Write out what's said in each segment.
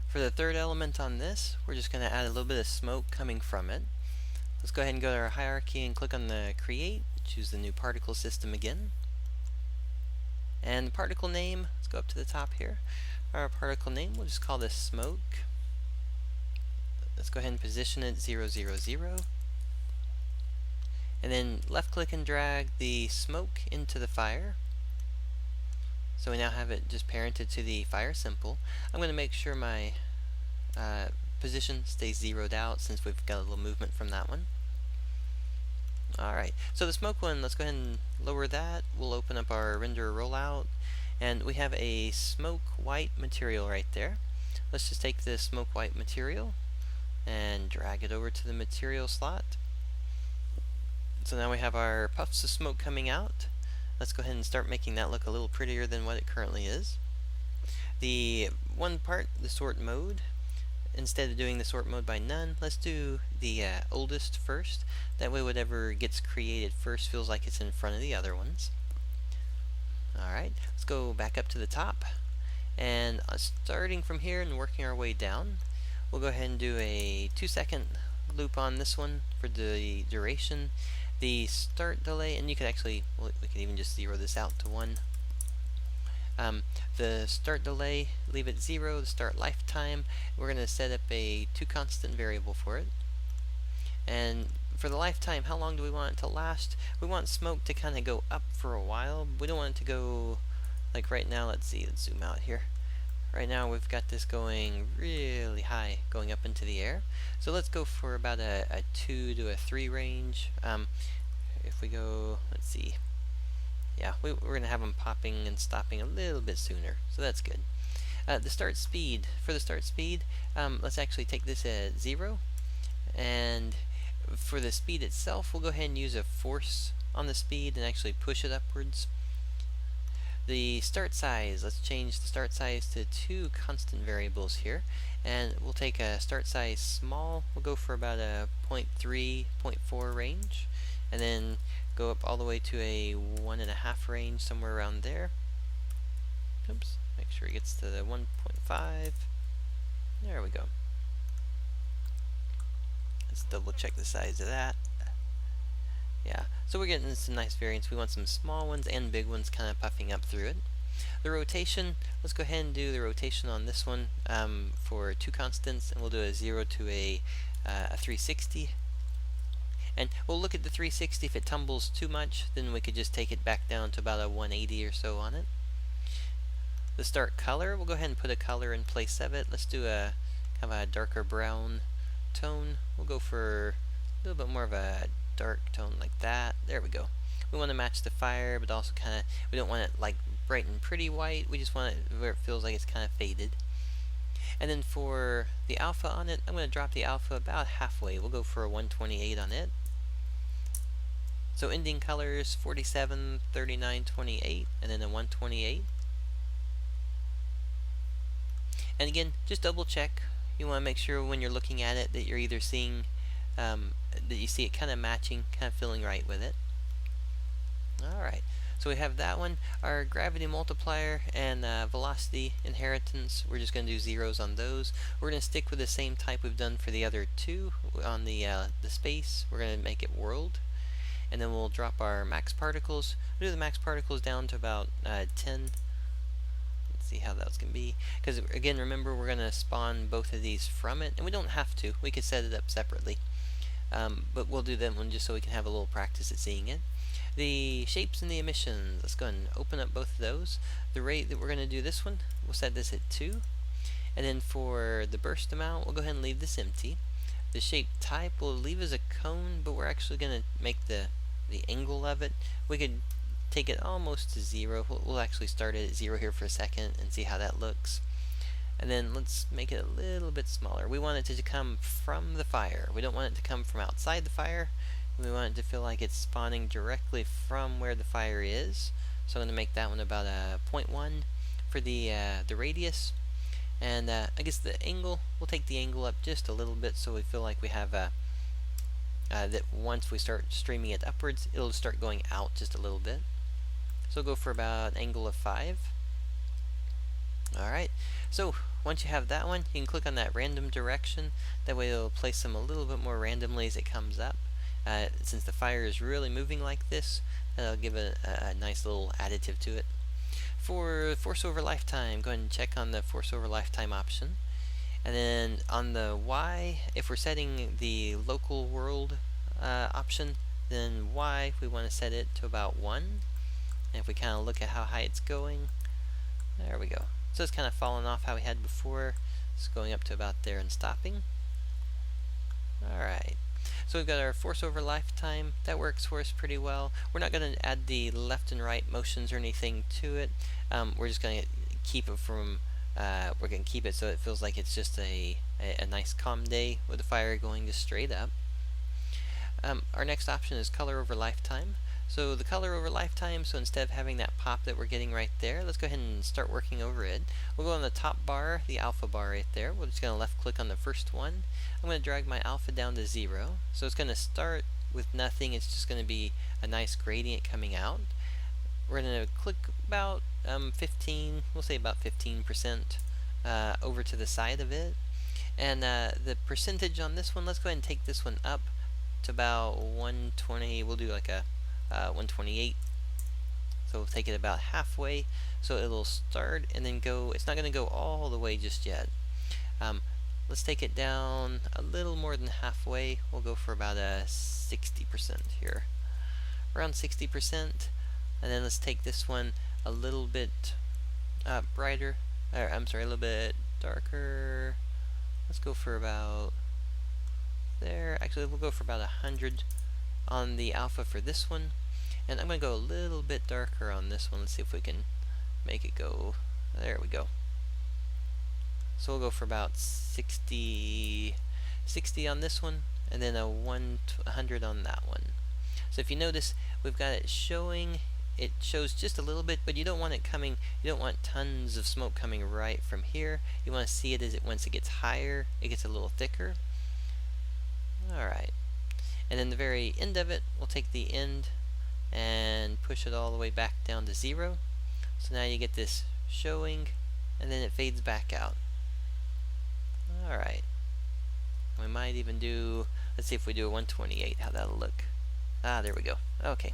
For the third element on this, we're just going to add a little bit of smoke coming from it. Let's go ahead and go to our hierarchy and click on the Create, choose the new particle system again. And the particle name, let's go up to the top here. Our particle name, we'll just call this Smoke. Let's go ahead and position it 0, 0, 0. And then left click and drag the smoke into the fire. So we now have it just parented to the fire symbol. I'm going to make sure my position stays zeroed out since we've got a little movement from that one. Alright, so the smoke one, let's go ahead and lower that. We'll open up our render rollout, and we have a smoke white material right there. Let's just take this smoke white material and drag it over to the material slot. So now we have our puffs of smoke coming out. Let's go ahead and start making that look a little prettier than what it currently is. The one part, the sort mode, instead of doing the sort mode by none, let's do the oldest first. That way whatever gets created first feels like it's in front of the other ones. Alright, let's go back up to the top. And starting from here and working our way down, we'll go ahead and do a 2-second loop on this one for the duration. The start delay, and you could actually, we could even just zero this out to 1. The start delay, leave it 0. The start lifetime, we're going to set up a 2 constant variable for it. And for the lifetime, how long do we want it to last? We want smoke to kind of go up for a while. We don't want it to go, like right now, let's zoom out here. Right now we've got this going really high, going up into the air. So let's go for about a 2 to a 3 range. If we go, let's see. Yeah, we're going to have them popping and stopping a little bit sooner, so that's good. The start speed, for the start speed, let's actually take this at 0. And for the speed itself, we'll go ahead and use a force on the speed and actually push it upwards. The start size, let's change the start size to 2 constant variables here, and we'll take a start size small. We'll go for about a 0.3, 0.4 range, and then go up all the way to a 1.5 range, somewhere around there. Oops, make sure it gets to the 1.5. There we go. Let's double check the size of that. Yeah, so we're getting some nice variants. We want some small ones and big ones kind of puffing up through it. The rotation, let's go ahead and do the rotation on this one for 2 constants, and we'll do a 0 to a 360. And we'll look at the 360. If it tumbles too much, then we could just take it back down to about a 180 or so on it. The start color, we'll go ahead and put a color in place of it. Let's do a kind of a darker brown tone. We'll go for a little bit more of a dark tone like that. There we go. We want to match the fire, but also kind of, we don't want it like bright and pretty white. We just want it where it feels like it's kind of faded. And then for the alpha on it, I'm going to drop the alpha about halfway. We'll go for a 128 on it. So ending colors 47, 39, 28, and then a 128. And again, just double check. You want to make sure when you're looking at it that you're either seeing that you see it kind of matching, kind of feeling right with it. Alright, so we have that one. Our gravity multiplier and velocity inheritance, we're just going to do zeros on those. We're going to stick with the same type we've done for the other 2 on the space. We're going to make it world. And then we'll drop our max particles. We'll do the max particles down to about 10. Let's see how that's going to be. Because again, remember, we're going to spawn both of these from it. And we don't have to. We could set it up separately. But we'll do that one just so we can have a little practice at seeing it. The shapes and the emissions, let's go ahead and open up both of those. The rate that we're going to do this one, we'll set this at 2. And then for the burst amount, we'll go ahead and leave this empty. The shape type we'll leave as a cone, but we're actually going to make the angle of it. We could take it almost to 0. We'll actually start it at 0 here for a second and see how that looks. And then let's make it a little bit smaller. We want it to come from the fire. We don't want it to come from outside the fire. We want it to feel like it's spawning directly from where the fire is. So I'm going to make that one about a 0.1 for the radius. And I guess the angle, we'll take the angle up just a little bit so we feel like we have that once we start streaming it upwards, it'll start going out just a little bit. So we'll go for about an angle of 5. Alright, so once you have that one, you can click on that random direction. That way it'll place them a little bit more randomly as it comes up. Since the fire is really moving like this, that'll give a nice little additive to it. For force over lifetime, go ahead and check on the force over lifetime option. And then on the Y, if we're setting the local world option, then Y, we want to set it to about 1. And if we kind of look at how high it's going, there we go. So it's kind of falling off how we had before. It's going up to about there and stopping. Alright. So we've got our force over lifetime. That works for us pretty well. We're not going to add the left and right motions or anything to it. We're just going to keep it from we're going to keep it so it feels like it's just a nice calm day with the fire going just straight up. Our next option is color over lifetime. So the color over lifetime, so instead of having that pop that we're getting right there, let's go ahead and start working over it. We'll go on the top bar, the alpha bar right there. We're just going to left click on the first one. I'm going to drag my alpha down to 0. So it's going to start with nothing. It's just going to be a nice gradient coming out. We're going to click about 15, we'll say about 15% over to the side of it. And the percentage on this one, let's go ahead and take this one up to about 120. We'll do like a 128. So we'll take it about halfway. So it'll start and then go. It's not going to go all the way just yet. Let's take it down a little more than halfway. We'll go for about a 60% here. Around 60%. And then let's take this one a little bit brighter. I'm sorry, a little bit darker. Let's go for about there. Actually, we'll go for about 100 on the alpha for this one. And I'm going to go a little bit darker on this one. Let's see if we can make it go. There we go. So we'll go for about 60 on this one, and then a 100 on that one. So if you notice, we've got it showing. It shows just a little bit, but you don't want it coming. You don't want tons of smoke coming right from here. You want to see it as once it gets higher, it gets a little thicker. All right. And then the very end of it, we'll take the end and push it all the way back down to 0. So now you get this showing, and then it fades back out. Alright. We might even do, let's see if we do a 128, how that'll look. Ah, there we go. Okay.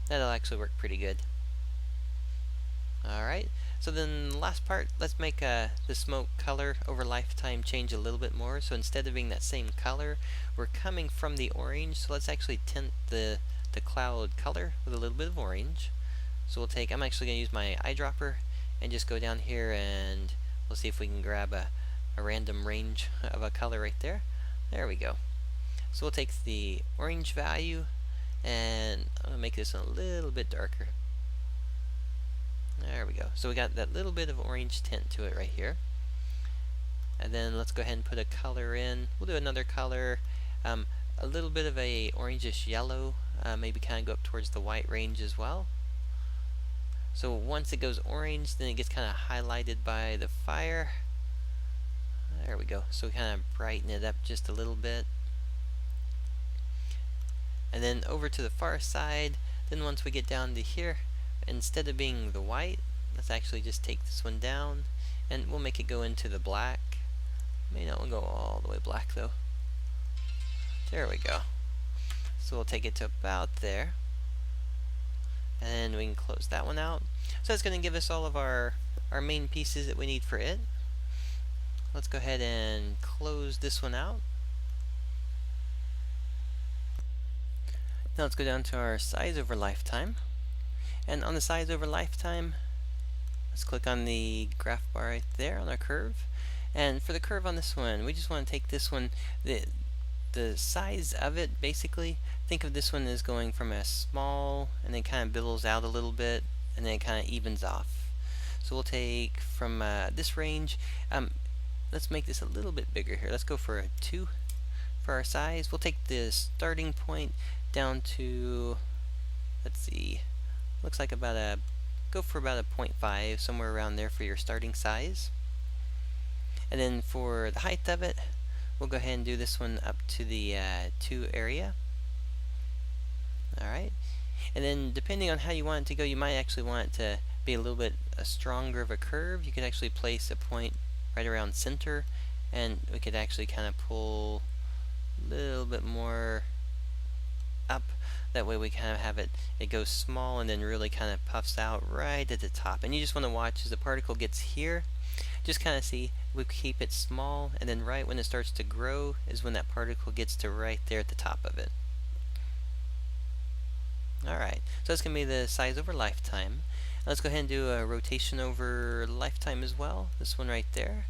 That'll actually work pretty good. Alright. So then the last part, let's make the smoke color over lifetime change a little bit more. So instead of being that same color, we're coming from the orange. So let's actually tint the cloud color with a little bit of orange. So we'll take, I'm actually going to use my eyedropper and just go down here and we'll see if we can grab a random range of a color right there. There we go. So we'll take the orange value and I'm going to make this a little bit darker. There we go. So we got that little bit of orange tint to it right here. And then let's go ahead and put a color in. We'll do another color, a little bit of a orangish yellow, maybe kind of go up towards the white range as well. So once it goes orange, then it gets kind of highlighted by the fire. There we go. So we kind of brighten it up just a little bit. And then over to the far side, then once we get down to here, instead of being the white, let's actually just take this one down and we'll make it go into the black. May not go all the way black though. There we go. So we'll take it to about there. And we can close that one out. So that's going to give us all of our main pieces that we need for it. Let's go ahead and close this one out. Now let's go down to our size over lifetime. And on the size over lifetime, let's click on the graph bar right there on our curve. And for the curve on this one, we just want to take this one, the size of it, basically, think of this one as going from a small, and then kind of billows out a little bit, and then it kind of evens off. So we'll take from this range, let's make this a little bit bigger here. Let's go for a 2 for our size. We'll take the starting point down to, let's see, looks like about go for about a 0.5, somewhere around there for your starting size. And then for the height of it, we'll go ahead and do this one up to the 2 area. Alright. And then depending on how you want it to go, you might actually want it to be a little bit stronger of a curve, you could actually place a point right around center, and we could actually kind of pull a little bit more up. That way we kind of have it goes small and then really kind of puffs out right at the top. And you just want to watch as the particle gets here, just kind of see, we keep it small, and then right when it starts to grow is when that particle gets to right there at the top of it. Alright, so that's going to be the size over lifetime. Let's go ahead and do a rotation over lifetime as well, this one right there.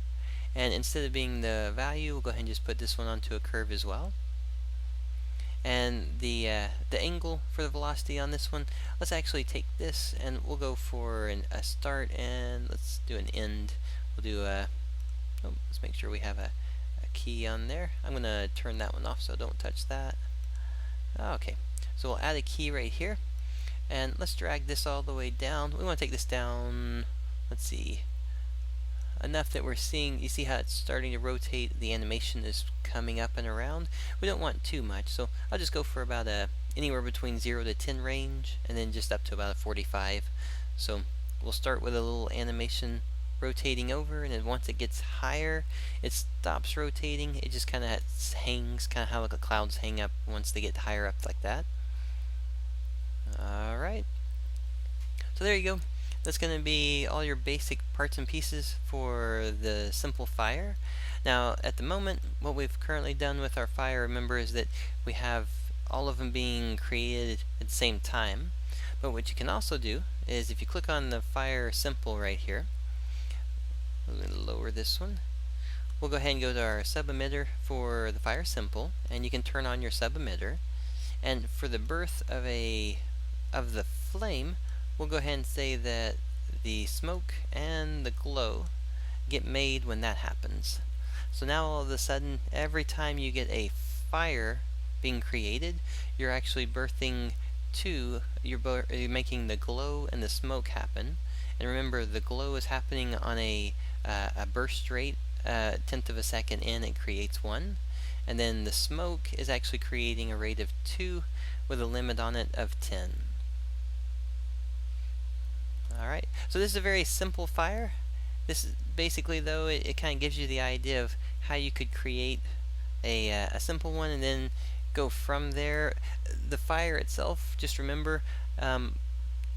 And instead of being the value, we'll go ahead and just put this one onto a curve as well. And the angle for the velocity on this one, let's actually take this and we'll go for a start, and let's do an end. We'll do let's make sure we have a key on there. I'm going to turn that one off, so don't touch that. Okay, so we'll add a key right here, and let's drag this all the way down. We want to take this down, let's see, enough that we're seeing, you see how it's starting to rotate, the animation is coming up and around. We don't want too much, so I'll just go for about anywhere between 0 to 10 range, and then just up to about a 45. So we'll start with a little animation rotating over, and then once it gets higher, it stops rotating. It just kind of hangs, kind of how like the clouds hang up once they get higher up like that. Alright, so there you go. That's going to be all your basic parts and pieces for the simple fire. Now, at the moment, what we've currently done with our fire, remember, is that we have all of them being created at the same time. But what you can also do is, if you click on the fire simple right here, we're going to lower this one. We'll go ahead and go to our sub emitter for the fire simple, and you can turn on your sub emitter. And for the birth of the flame, we'll go ahead and say that the smoke and the glow get made when that happens. So now all of a sudden, every time you get a fire being created, you're actually birthing you're making the glow and the smoke happen. And remember, the glow is happening on a burst rate, 1/10 of a second in, it creates 1. And then the smoke is actually creating a rate of 2 with a limit on it of 10. Alright, so this is a very simple fire. This is basically, though, it kind of gives you the idea of how you could create a simple one and then go from there. The fire itself, just remember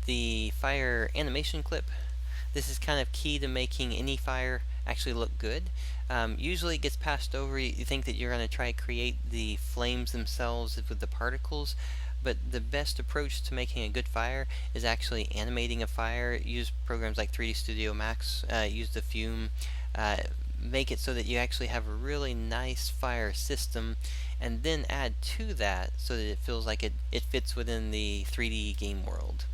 the fire animation clip. This is kind of key to making any fire actually look good. Usually it gets passed over. You think that you're going to try to create the flames themselves with the particles, but the best approach to making a good fire is actually animating a fire. Use programs like 3D Studio Max, use the fume, make it so that you actually have a really nice fire system, and then add to that so that it feels like it fits within the 3D game world.